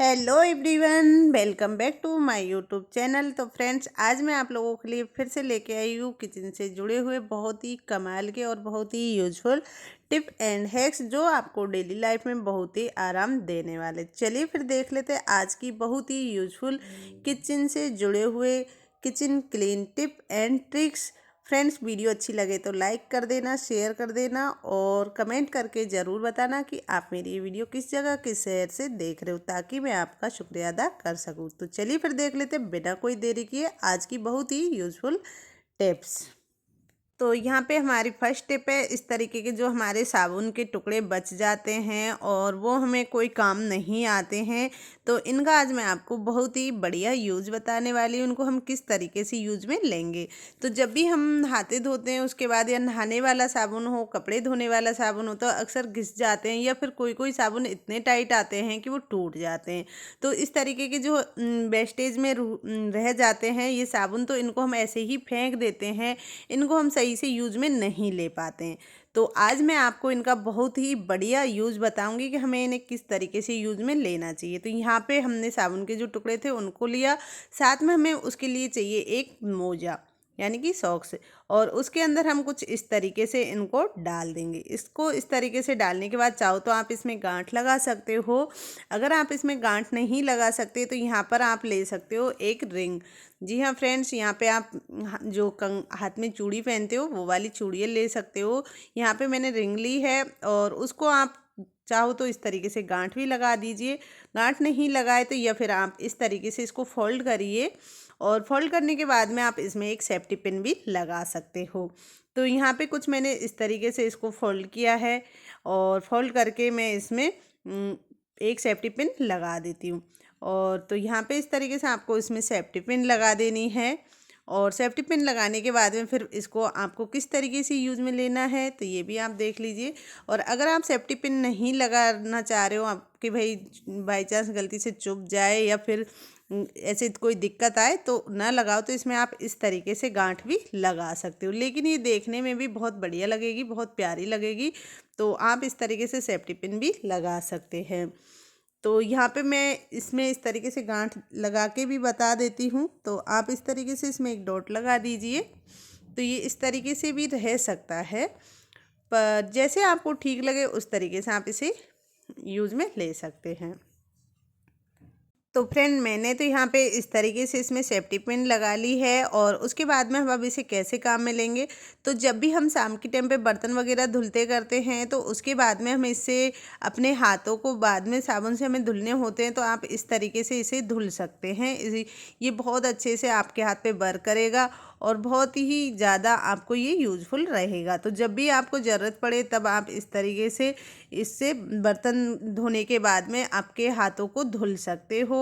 Hello everyone, welcome back to my YouTube channel. तो friends, आज मैं आप लोगों के लिए फिर से लेके आई हूँ किचन से जुड़े हुए बहुत ही कमाल के और बहुत ही यूजफुल टिप एंड हैक्स जो आपको डेली लाइफ में बहुत ही आराम देने वाले। चलिए फिर देख लेते हैं आज की बहुत ही यूजफुल किचन से जुड़े हुए kitchen clean tip and tricks. Friends, video अच्छी लगे तो लाइक कर देना, शेयर कर देना और कमेंट करके ज़रूर बताना कि आप मेरी ये वीडियो किस जगह किस शहर से देख रहे हो, ताकि मैं आपका शुक्रिया अदा कर सकूं। तो चलिए फिर देख लेते बिना कोई देरी किए आज की बहुत ही यूज़फुल टिप्स। तो यहाँ पे हमारी फर्स्ट टिप है, इस तरीके के जो हमारे साबुन के टुकड़े बच जाते हैं और वो हमें कोई काम नहीं आते हैं, तो इनका आज मैं आपको बहुत ही बढ़िया यूज़ बताने वाली हूँ। उनको हम किस तरीके से यूज़ में लेंगे। तो जब भी हम नहाते धोते हैं उसके बाद, या नहाने वाला साबुन हो, कपड़े धोने वाला साबुन हो, तो अक्सर घिस जाते हैं या फिर कोई कोई साबुन इतने टाइट आते हैं कि वो टूट जाते हैं। तो इस तरीके के जो वेस्टेज में रह जाते हैं ये साबुन, तो इनको हम ऐसे ही फेंक देते हैं, इनको हम सही से यूज में नहीं ले पाते हैं। तो आज मैं आपको इनका बहुत ही बढ़िया यूज़ बताऊंगी कि हमें इन्हें किस तरीके से यूज़ में लेना चाहिए। तो यहाँ पे हमने साबुन के जो टुकड़े थे उनको लिया, साथ में हमें उसके लिए चाहिए एक मोजा यानी कि सॉक्स, और उसके अंदर हम कुछ इस तरीके से इनको डाल देंगे। इसको इस तरीके से डालने के बाद चाहो तो आप इसमें गांठ लगा सकते हो। अगर आप इसमें गांठ नहीं लगा सकते तो यहाँ पर आप ले सकते हो एक रिंग। जी हाँ फ्रेंड्स, यहाँ पे आप जो हाथ में चूड़ी पहनते हो वो वाली चूड़ियाँ ले सकते हो। यहाँ पे मैंने रिंग ली है और उसको आप चाहो तो इस तरीके से गांठ भी लगा दीजिए। गांठ नहीं लगाए तो या फिर आप इस तरीके से इसको फोल्ड करिए, और फोल्ड करने के बाद में आप इसमें एक सेफ्टी पिन भी लगा सकते हो। तो यहाँ पे कुछ मैंने इस तरीके से इसको फोल्ड किया है और फोल्ड करके मैं इसमें एक सेफ्टी पिन लगा देती हूँ। और तो यहाँ पे इस तरीके से आपको इसमें सेफ्टी पिन लगा देनी है। और सेफ्टी पिन लगाने के बाद में फिर इसको आपको किस तरीके से यूज़ में लेना है तो ये भी आप देख लीजिए। और अगर आप सेफ्टी पिन नहीं लगाना चाह रहे हो, आपके भाई बाई चांस गलती से चुभ जाए या फिर ऐसे कोई दिक्कत आए तो ना लगाओ, तो इसमें आप इस तरीके से गांठ भी लगा सकते हो। लेकिन ये देखने में भी बहुत बढ़िया लगेगी, बहुत प्यारी लगेगी। तो आप इस तरीके से सेफ्टी पिन भी लगा सकते हैं। तो यहाँ पे मैं इसमें इस तरीके से गांठ लगा के भी बता देती हूँ। तो आप इस तरीके से इसमें एक डॉट लगा दीजिए। तो ये इस तरीके से भी रह सकता है, पर जैसे आपको ठीक लगे उस तरीके से आप इसे यूज़ में ले सकते हैं। तो फ्रेंड, मैंने तो यहाँ पे इस तरीके से इसमें सेफ्टी पिन लगा ली है। और उसके बाद में हम अब इसे कैसे काम में लेंगे, तो जब भी हम शाम के टाइम पे बर्तन वगैरह धुलते करते हैं तो उसके बाद में हमें इससे अपने हाथों को बाद में साबुन से हमें धुलने होते हैं, तो आप इस तरीके से इसे धुल सकते हैं। ये बहुत अच्छे से आपके हाथ पे वर्क करेगा और बहुत ही ज़्यादा आपको ये यूज़फुल रहेगा। तो जब भी आपको ज़रूरत पड़े तब आप इस तरीके से इससे बर्तन धोने के बाद में आपके हाथों को धुल सकते हो,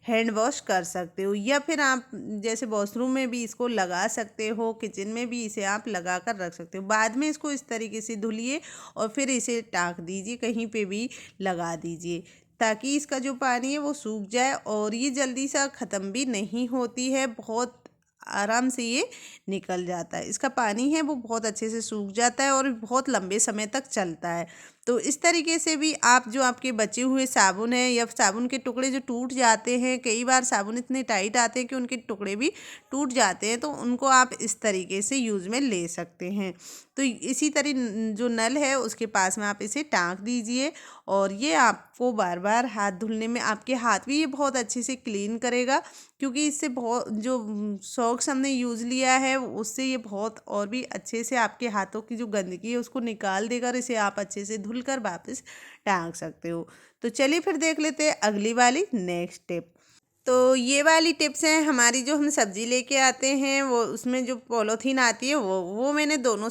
हैंड वॉश कर सकते हो, या फिर आप जैसे वॉशरूम में भी इसको लगा सकते हो, किचन में भी इसे आप लगा कर रख सकते हो। बाद में इसको इस तरीके से धुलिए और फिर इसे टाँक दीजिए, कहीं पे भी लगा दीजिए, ताकि इसका जो पानी है वो सूख जाए। और ये जल्दी सा ख़त्म भी नहीं होती है, बहुत आराम से ये निकल जाता है। इसका पानी है वो बहुत अच्छे से सूख जाता है और बहुत लंबे समय तक चलता है। तो इस तरीके से भी आप जो आपके बचे हुए साबुन है या साबुन के टुकड़े जो टूट जाते हैं, कई बार साबुन इतने टाइट आते हैं कि उनके टुकड़े भी टूट जाते हैं, तो उनको आप इस तरीके से यूज़ में ले सकते हैं। तो इसी तरह जो नल है उसके पास में आप इसे टाँक दीजिए, और ये आपको बार बार हाथ धुलने में, आपके हाथ भी ये बहुत अच्छे से क्लीन करेगा, क्योंकि इससे बहुत जो सॉक्स हमने यूज़ लिया है उससे ये बहुत और भी अच्छे से आपके हाथों की जो गंदगी है उसको निकाल देगा, और इसे आप अच्छे से धुल कर वापस टांग सकते हो। तो चलिए फिर देख लेते हैं अगली वाली नेक्स्ट टिप। तो ये वाली टिप्स हैं हमारी, जो हम सब्ज़ी लेके आते हैं वो उसमें जो पॉलीथीन आती है वो मैंने दोनों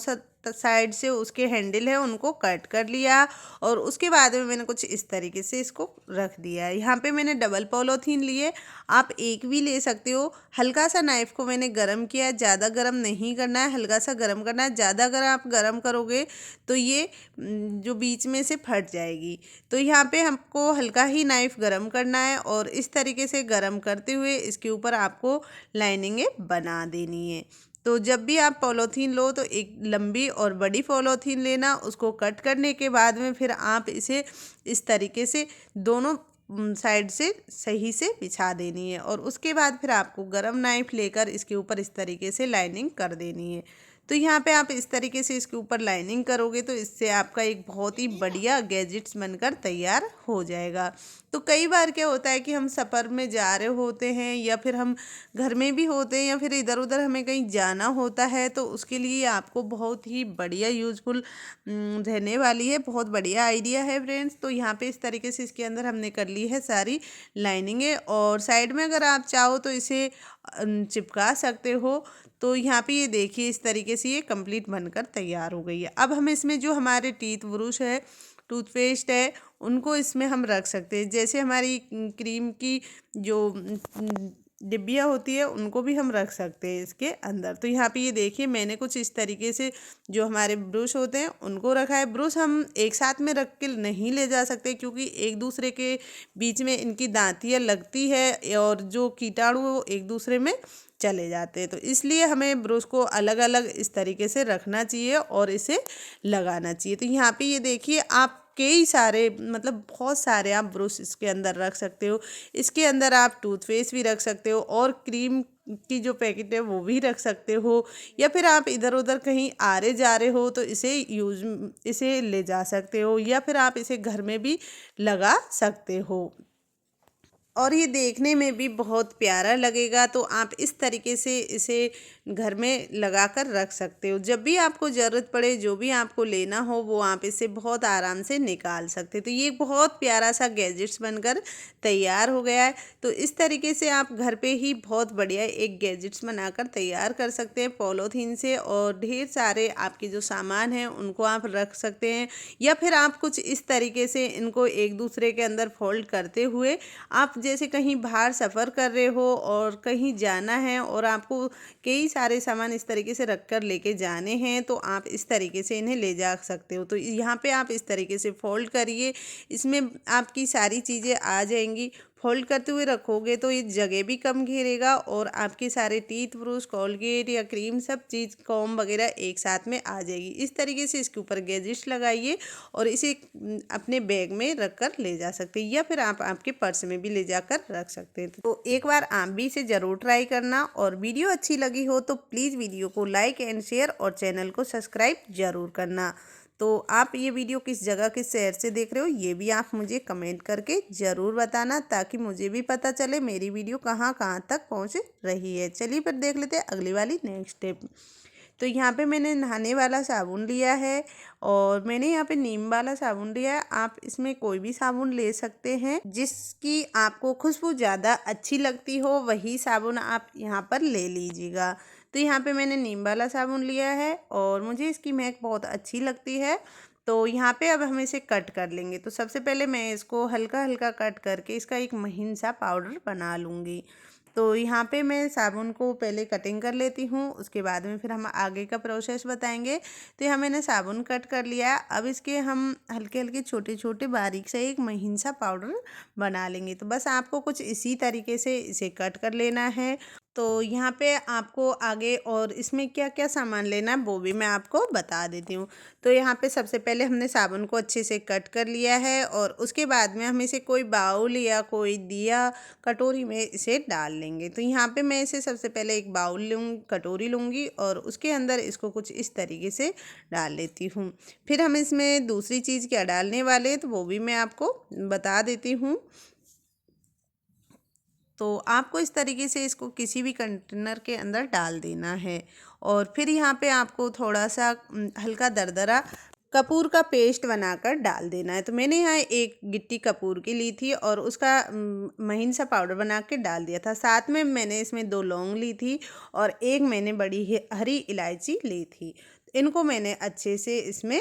साइड से उसके हैंडल है उनको कट कर लिया, और उसके बाद में मैंने कुछ इस तरीके से इसको रख दिया है। यहाँ पे मैंने डबल पॉलीथीन लिए, आप एक भी ले सकते हो। हल्का सा नाइफ़ को मैंने गरम किया, ज़्यादा गरम नहीं करना है, हल्का सा गरम करना है। ज़्यादा अगर आप गरम करोगे तो ये जो बीच में से फट जाएगी। तो यहाँ पे हमको हल्का ही नाइफ़ गरम करना है, और इस तरीके से गरम करते हुए इसके ऊपर आपको लाइनिंगें बना देनी है। तो जब भी आप पॉलीथीन लो तो एक लंबी और बड़ी पॉलीथीन लेना, उसको कट करने के बाद में फिर आप इसे इस तरीके से दोनों साइड से सही से बिछा देनी है और उसके बाद फिर आपको गरम नाइफ लेकर इसके ऊपर इस तरीके से लाइनिंग कर देनी है। तो यहाँ पे आप इस तरीके से इसके ऊपर लाइनिंग करोगे तो इससे आपका एक बहुत ही बढ़िया गैजेट्स बनकर तैयार हो जाएगा। तो कई बार क्या होता है कि हम सफ़र में जा रहे होते हैं या फिर हम घर में भी होते हैं या फिर इधर उधर हमें कहीं जाना होता है, तो उसके लिए आपको बहुत ही बढ़िया यूज़फुल रहने वाली है। बहुत बढ़िया आइडिया है फ्रेंड्स। तो यहाँ पे इस तरीके से इसके अंदर हमने कर ली है सारी लाइनिंगें और साइड में अगर आप चाहो तो इसे चिपका सकते हो। तो यहाँ पे ये देखिए इस तरीके से ये कंप्लीट बनकर तैयार हो गई है। अब हम इसमें जो हमारे टीथ ब्रश है, टूथपेस्ट है, उनको इसमें हम रख सकते हैं। जैसे हमारी क्रीम की जो डिब्बियाँ होती है उनको भी हम रख सकते हैं इसके अंदर। तो यहाँ पे ये देखिए मैंने कुछ इस तरीके से जो हमारे ब्रश होते हैं उनको रखा है। ब्रश हम एक साथ में रख के नहीं ले जा सकते क्योंकि एक दूसरे के बीच में इनकी दांतियाँ लगती है और जो कीटाणु वो एक दूसरे में चले जाते हैं। तो इसलिए हमें ब्रश को अलग अलग इस तरीके से रखना चाहिए और इसे लगाना चाहिए। तो यहाँ पे ये देखिए आप कई सारे मतलब बहुत सारे आप ब्रश इसके अंदर रख सकते हो। इसके अंदर आप टूथपेस्ट भी रख सकते हो और क्रीम की जो पैकेट है वो भी रख सकते हो या फिर आप इधर उधर कहीं आ रहे जा रहे हो तो इसे ले जा सकते हो या फिर आप इसे घर में भी लगा सकते हो और ये देखने में भी बहुत प्यारा लगेगा। तो आप इस तरीके से इसे घर में लगा कर रख सकते हो। जब भी आपको ज़रूरत पड़े, जो भी आपको लेना हो वो आप इसे बहुत आराम से निकाल सकते हो। तो ये बहुत प्यारा सा गैजेट्स बनकर तैयार हो गया है। तो इस तरीके से आप घर पे ही बहुत बढ़िया एक गैजेट्स बनाकर तैयार कर सकते हैं पॉलीथीन से और ढेर सारे आपके जो सामान हैं उनको आप रख सकते हैं या फिर आप कुछ इस तरीके से इनको एक दूसरे के अंदर फोल्ड करते हुए आप जैसे कहीं बाहर सफ़र कर रहे हो और कहीं जाना है और आपको कई सारे सामान इस तरीके से रख कर लेके जाने हैं तो आप इस तरीके से इन्हें ले जा सकते हो। तो यहाँ पे आप इस तरीके से फोल्ड करिए, इसमें आपकी सारी चीज़ें आ जाएंगी। फोल्ड करते हुए रखोगे तो ये जगह भी कम घेरेगा और आपके सारे टीथ ब्रश, कोलगेट या क्रीम सब चीज़ कॉम वगैरह एक साथ में आ जाएगी। इस तरीके से इसके ऊपर गैजेट्स लगाइए और इसे अपने बैग में रख कर ले जा सकते हैं या फिर आप आपके पर्स में भी ले जाकर रख सकते हैं। तो एक बार आप भी इसे ज़रूर ट्राई करना और वीडियो अच्छी लगी हो तो प्लीज़ वीडियो को लाइक एंड शेयर और चैनल को सब्सक्राइब ज़रूर करना। तो आप ये वीडियो किस जगह किस शहर से देख रहे हो ये भी आप मुझे कमेंट करके ज़रूर बताना ताकि मुझे भी पता चले मेरी वीडियो कहाँ कहाँ तक पहुँच रही है। चलिए फिर देख लेते हैं अगली वाली नेक्स्ट स्टेप। तो यहाँ पे मैंने नहाने वाला साबुन लिया है और मैंने यहाँ पे नीम वाला साबुन लिया है। आप इसमें कोई भी साबुन ले सकते हैं जिसकी आपको खुशबू ज़्यादा अच्छी लगती हो, वही साबुन आप यहाँ पर ले लीजिएगा। तो यहाँ पे मैंने नीम वाला साबुन लिया है और मुझे इसकी महक बहुत अच्छी लगती है। तो यहाँ पे अब हम इसे कट कर लेंगे। तो सबसे पहले मैं इसको हल्का हल्का कट करके इसका एक महीन सा पाउडर बना लूँगी। तो यहाँ पे मैं साबुन को पहले कटिंग कर लेती हूँ, उसके बाद में फिर हम आगे का प्रोसेस बताएंगे। तो यहाँ मैंने साबुन कट कर लिया है। अब इसके हम हल्के हल्के छोटे छोटे बारीक से एक महीन सा पाउडर बना लेंगे। तो बस आपको कुछ इसी तरीके से इसे कट कर लेना है। तो यहाँ पे आपको आगे और इसमें क्या क्या सामान लेना है वो भी मैं आपको बता देती हूँ। तो यहाँ पे सबसे पहले हमने साबुन को अच्छे से कट कर लिया है और उसके बाद में हम इसे कोई बाउल या कोई दिया कटोरी में इसे डाल लेंगे। तो यहाँ पे मैं इसे सबसे पहले एक बाउल कटोरी लूँगी और उसके अंदर इसको कुछ इस तरीके से डाल लेती हूँ। फिर हम इसमें दूसरी चीज़ क्या डालने वाले हैं तो वो भी मैं आपको बता देती हूँ। तो आपको इस तरीके से इसको किसी भी कंटेनर के अंदर डाल देना है और फिर यहाँ पे आपको थोड़ा सा हल्का दरदरा कपूर का पेस्ट बनाकर डाल देना है। तो मैंने यहाँ एक गिट्टी कपूर की ली थी और उसका महीन सा पाउडर बना के डाल दिया था। साथ में मैंने इसमें 2 लौंग ली थी और एक मैंने बड़ी हरी इलायची ली थी। इनको मैंने अच्छे से इसमें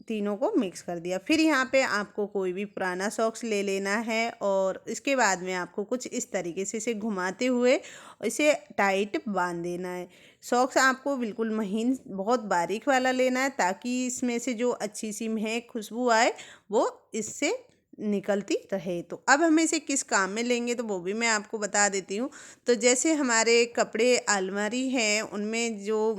तीनों को मिक्स कर दिया। फिर यहाँ पे आपको कोई भी पुराना सॉक्स ले लेना है और इसके बाद में आपको कुछ इस तरीके से इसे घुमाते हुए इसे टाइट बांध देना है। सॉक्स आपको बिल्कुल महीन बहुत बारीक वाला लेना है ताकि इसमें से जो अच्छी सी महक खुशबू आए वो इससे निकलती रहे। तो अब हम इसे किस काम में लेंगे तो वो भी मैं आपको बता देती हूँ। तो जैसे हमारे कपड़े अलमारी हैं, उनमें जो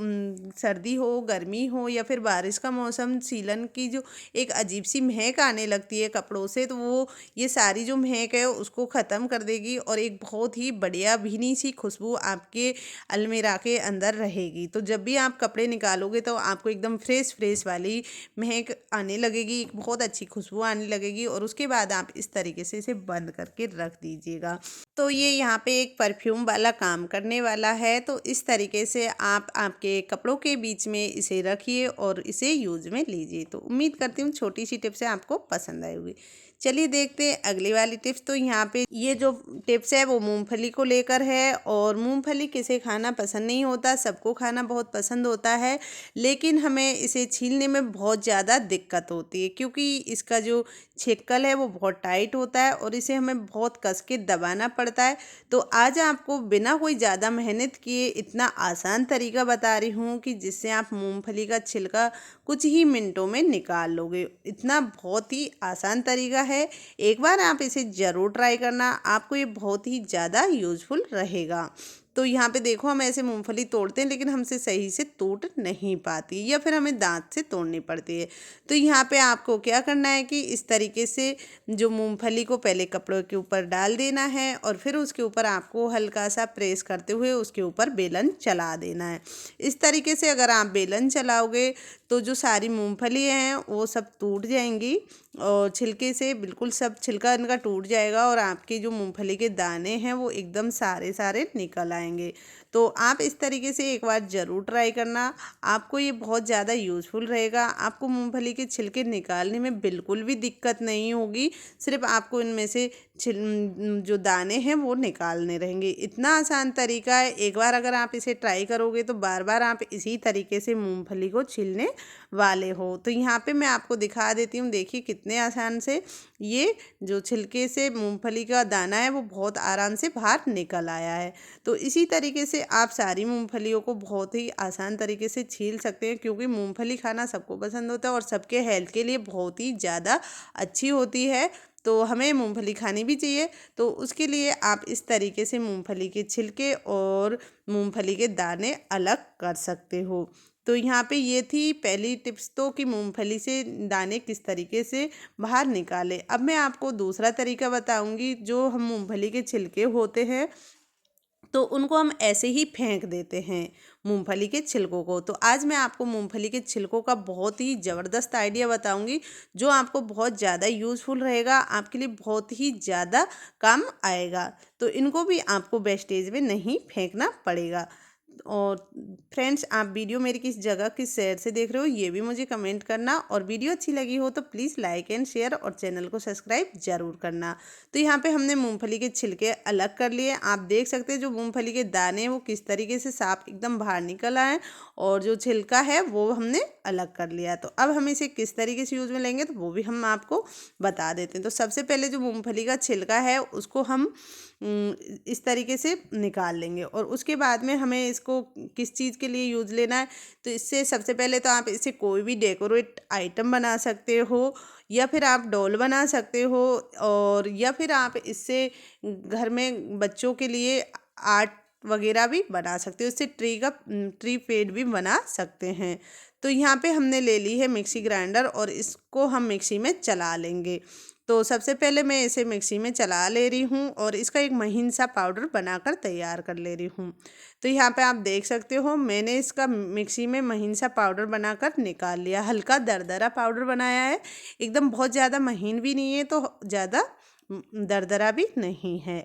सर्दी हो, गर्मी हो या फिर बारिश का मौसम, सीलन की जो एक अजीब सी महक आने लगती है कपड़ों से, तो वो ये सारी जो महक है उसको ख़त्म कर देगी और एक बहुत ही बढ़िया भीनी सी खुशबू आपके अलमीरा के अंदर रहेगी। तो जब भी आप कपड़े निकालोगे तो आपको एकदम फ्रेश फ्रेश वाली महक आने लगेगी, एक बहुत अच्छी खुशबू आने लगेगी और उसके बाद आप इस तरीके से इसे बंद करके रख दीजिएगा। तो ये यहाँ पे एक परफ्यूम वाला काम करने वाला है। तो इस तरीके से आप आपके कपड़ों के बीच में इसे रखिए और इसे यूज़ में लीजिए। तो उम्मीद करती हूँ छोटी सी टिप्स आपको पसंद आई होगी। चलिए देखते हैं अगली वाली टिप्स। तो यहाँ पे ये जो टिप्स है वो मूंगफली को लेकर है। और मूंगफली किसे खाना पसंद नहीं होता, सबको खाना बहुत पसंद होता है, लेकिन हमें इसे छीलने में बहुत ज़्यादा दिक्कत होती है क्योंकि इसका जो छिक्कल है वो बहुत टाइट होता है और इसे हमें बहुत कस के दबाना पड़ता है। तो आज आपको बिना कोई ज़्यादा मेहनत किए इतना आसान तरीका बता रही हूँ कि जिससे आप मूंगफली का छिलका कुछ ही मिनटों में निकाल लोगे। इतना बहुत ही आसान तरीका है, एक बार आप इसे ज़रूर ट्राई करना, आपको ये बहुत ही ज़्यादा यूज़फुल रहेगा। तो यहाँ पे देखो हम ऐसे मूंगफली तोड़ते हैं लेकिन हमसे सही से टूट नहीं पाती या फिर हमें दांत से तोड़नी पड़ती है। तो यहाँ पे आपको क्या करना है कि इस तरीके से जो मूंगफली को पहले कपड़ों के ऊपर डाल देना है और फिर उसके ऊपर आपको हल्का सा प्रेस करते हुए उसके ऊपर बेलन चला देना है। इस तरीके से अगर आप बेलन चलाओगे तो जो सारी मूंगफली हैं वो सब टूट जाएंगी और छिलके से बिल्कुल सब छिलका इनका टूट जाएगा और आपके जो मूंगफली के दाने हैं वो एकदम सारे सारे निकल आएंगे। तो आप इस तरीके से एक बार ज़रूर ट्राई करना, आपको ये बहुत ज़्यादा यूज़फुल रहेगा। आपको मूंगफली के छिलके निकालने में बिल्कुल भी दिक्कत नहीं होगी, सिर्फ आपको इनमें से जो दाने हैं वो निकालने रहेंगे। इतना आसान तरीका है, एक बार अगर आप इसे ट्राई करोगे तो बार बार आप इसी तरीके से मूंगफली को छीलने वाले हो। तो यहाँ पे मैं आपको दिखा देती हूँ, देखिए कितने आसान से ये जो छिलके से मूंगफली का दाना है वो बहुत आराम से बाहर निकल आया है। तो इसी तरीके से आप सारी मूंगफलियों को बहुत ही आसान तरीके से छील सकते हैं क्योंकि मूंगफली खाना सबको पसंद होता है और सबके हेल्थ के लिए बहुत ही ज़्यादा अच्छी होती है। तो हमें मूंगफली खानी भी चाहिए। तो उसके लिए आप इस तरीके से मूंगफली के छिलके और मूंगफली के दाने अलग कर सकते हो। तो यहाँ पे ये थी पहली टिप्स तो कि मूंगफली से दाने किस तरीके से बाहर निकालें। अब मैं आपको दूसरा तरीका बताऊंगी। जो हम मूंगफली के छिलके होते हैं तो उनको हम ऐसे ही फेंक देते हैं मूंगफली के छिलकों को। तो आज मैं आपको मूंगफली के छिलकों का बहुत ही ज़बरदस्त आइडिया बताऊंगी जो आपको बहुत ज़्यादा यूज़फुल रहेगा, आपके लिए बहुत ही ज़्यादा काम आएगा। तो इनको भी आपको वेस्टेज में नहीं फेंकना पड़ेगा। और फ्रेंड्स, आप वीडियो मेरी किस जगह किस शहर से देख रहे हो ये भी मुझे कमेंट करना और वीडियो अच्छी लगी हो तो प्लीज़ लाइक एंड शेयर और चैनल को सब्सक्राइब ज़रूर करना। तो यहाँ पे हमने मूंगफली के छिलके अलग कर लिए। आप देख सकते हैं जो मूंगफली के दाने हैं वो किस तरीके से साफ एकदम बाहर निकल आए और जो छिलका है वो हमने अलग कर लिया। तो अब हम इसे किस तरीके से यूज़ में लेंगे तो वो भी हम आपको बता देते हैं। तो सबसे पहले जो मूंगफली का छिलका है उसको हम इस तरीके से निकाल लेंगे और उसके बाद में हमें इसको किस चीज़ के लिए यूज़ लेना है। तो इससे सबसे पहले तो आप इससे कोई भी डेकोरेट आइटम बना सकते हो या फिर आप डॉल बना सकते हो और या फिर आप इससे घर में बच्चों के लिए आर्ट वगैरह भी बना सकते हो। इससे ट्री पेड़ भी बना सकते हैं। तो यहाँ पे हमने ले ली है मिक्सी ग्राइंडर और इसको हम मिक्सी में चला लेंगे। तो सबसे पहले मैं इसे मिक्सी में चला ले रही हूँ और इसका एक महीन सा पाउडर बनाकर तैयार कर ले रही हूँ। तो यहाँ पे आप देख सकते हो मैंने इसका मिक्सी में महीन सा पाउडर बनाकर निकाल लिया। हल्का दरदरा पाउडर बनाया है, एकदम बहुत ज़्यादा महीन भी नहीं है तो ज़्यादा दरदरा भी नहीं है।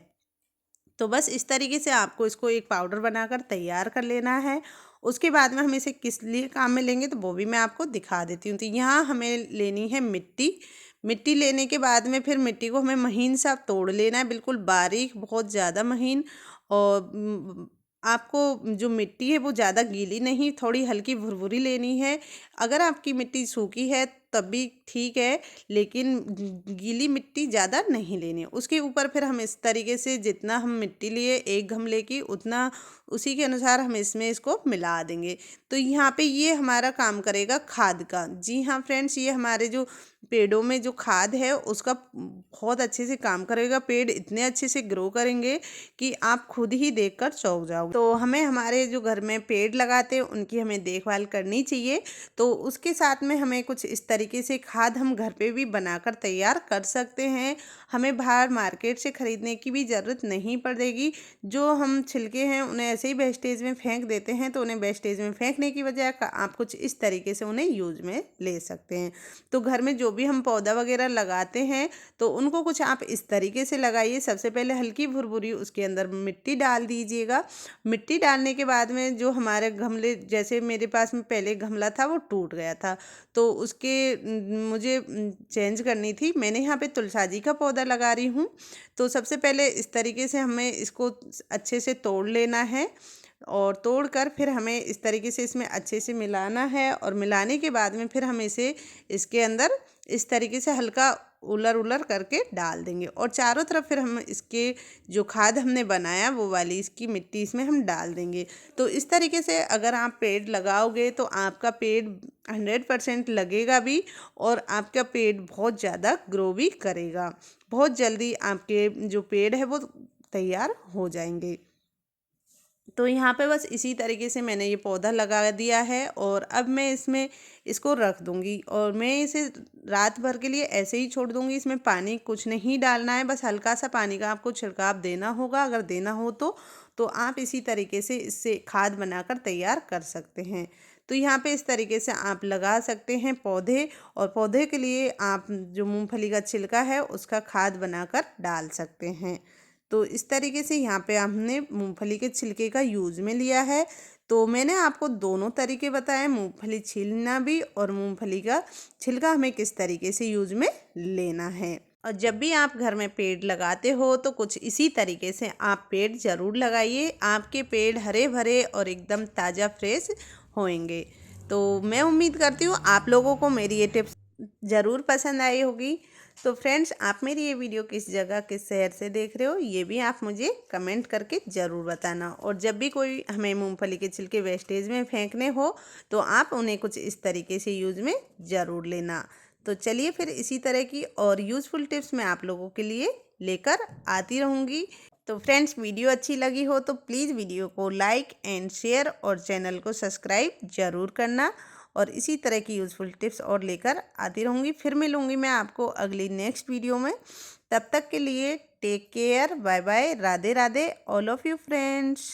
तो बस इस तरीके से आपको इसको एक पाउडर बनाकर तैयार कर लेना है। उसके बाद में हम इसे किस लिए काम में लेंगे तो वो भी मैं आपको दिखा देती हूँ। तो यहाँ हमें लेनी है मिट्टी। मिट्टी लेने के बाद में फिर मिट्टी को हमें महीन सा तोड़ लेना है, बिल्कुल बारीक, बहुत ज़्यादा महीन। और आपको जो मिट्टी है वो ज़्यादा गीली नहीं, थोड़ी हल्की भुरभुरी लेनी है। अगर आपकी मिट्टी सूखी है तब भी ठीक है, लेकिन गीली मिट्टी ज़्यादा नहीं लेनी है। उसके ऊपर फिर हम इस तरीके से जितना हम मिट्टी लिए 1 गमले की उतना उसी के अनुसार हम इसमें इसको मिला देंगे। तो यहाँ पे ये हमारा काम करेगा खाद का। जी हाँ फ्रेंड्स, ये हमारे जो पेड़ों में जो खाद है उसका बहुत अच्छे से काम करेगा। पेड़ इतने अच्छे से ग्रो करेंगे कि आप खुद ही देखकर चौंक जाओगे। तो हमें हमारे जो घर में पेड़ लगाते हैं उनकी हमें देखभाल करनी चाहिए। तो उसके साथ में हमें कुछ इस तरीके से खाद हम घर पे भी बनाकर तैयार कर सकते हैं। हमें बाहर मार्केट से ख़रीदने की भी ज़रूरत नहीं पड़ेगी। जो हम छिलके हैं उन्हें ऐसे ही वेस्टेज में फेंक देते हैं, तो उन्हें वेस्टेज में फेंकने की बजाय आप कुछ इस तरीके से उन्हें यूज में ले सकते हैं। तो घर में जो भी हम पौधा वगैरह लगाते हैं तो उनको कुछ आप इस तरीके से लगाइए। सबसे पहले हल्की भुरभुरी उसके अंदर मिट्टी डाल दीजिएगा। मिट्टी डालने के बाद में जो हमारे गमले, जैसे मेरे पास में पहले गमला था वो टूट गया था, तो उसके मुझे चेंज करनी थी। मैंने यहाँ पे तुलसाजी का पौधा लगा रही हूँ। तो सबसे पहले इस तरीके से हमें इसको अच्छे से तोड़ लेना है और तोड़कर फिर हमें इस तरीके से इसमें अच्छे से मिलाना है। और मिलाने के बाद में फिर हम इसे इसके अंदर इस तरीके से हल्का उलर उलर करके डाल देंगे और चारों तरफ फिर हम इसके जो खाद हमने बनाया वो वाली इसकी मिट्टी इसमें हम डाल देंगे। तो इस तरीके से अगर आप पेड़ लगाओगे तो आपका पेड़ 100% लगेगा भी और आपका पेड़ बहुत ज़्यादा ग्रो भी करेगा। बहुत जल्दी आपके जो पेड़ है वो तैयार हो जाएंगे। तो यहाँ पे बस इसी तरीके से मैंने ये पौधा लगा दिया है और अब मैं इसमें इसको रख दूँगी और मैं इसे रात भर के लिए ऐसे ही छोड़ दूँगी। इसमें पानी कुछ नहीं डालना है, बस हल्का सा पानी का आपको छिड़काव देना होगा। अगर देना हो तो आप इसी तरीके से इससे खाद बनाकर तैयार कर सकते हैं। तो यहाँ पे इस तरीके से आप लगा सकते हैं पौधे, और पौधे के लिए आप जो मूंगफली का छिलका है उसका खाद बनाकर डाल सकते हैं। तो इस तरीके से यहाँ पे हमने मूंगफली के छिलके का यूज़ में लिया है। तो मैंने आपको दोनों तरीके बताए, मूंगफली छीलना भी और मूंगफली का छिलका हमें किस तरीके से यूज़ में लेना है। और जब भी आप घर में पेड़ लगाते हो तो कुछ इसी तरीके से आप पेड़ ज़रूर लगाइए। आपके पेड़ हरे भरे और एकदम ताज़ा फ्रेश होंगे। तो मैं उम्मीद करती हूँ आप लोगों को मेरी ये टिप्स ज़रूर पसंद आई होगी। तो फ्रेंड्स, आप मेरी ये वीडियो किस जगह किस शहर से देख रहे हो ये भी आप मुझे कमेंट करके ज़रूर बताना। और जब भी कोई हमें मूंगफली के छिलके वेस्टेज में फेंकने हो तो आप उन्हें कुछ इस तरीके से यूज़ में ज़रूर लेना। तो चलिए फिर इसी तरह की और यूज़फुल टिप्स मैं आप लोगों के लिए लेकर आती रहूँगी। तो फ्रेंड्स, वीडियो अच्छी लगी हो तो प्लीज़ वीडियो को लाइक एंड शेयर और चैनल को सब्सक्राइब ज़रूर करना। और इसी तरह की यूज़फुल टिप्स और लेकर आती रहूँगी। फिर मिलूँगी मैं आपको अगली नेक्स्ट वीडियो में। तब तक के लिए take care, bye bye, Radhe Radhe all of you friends.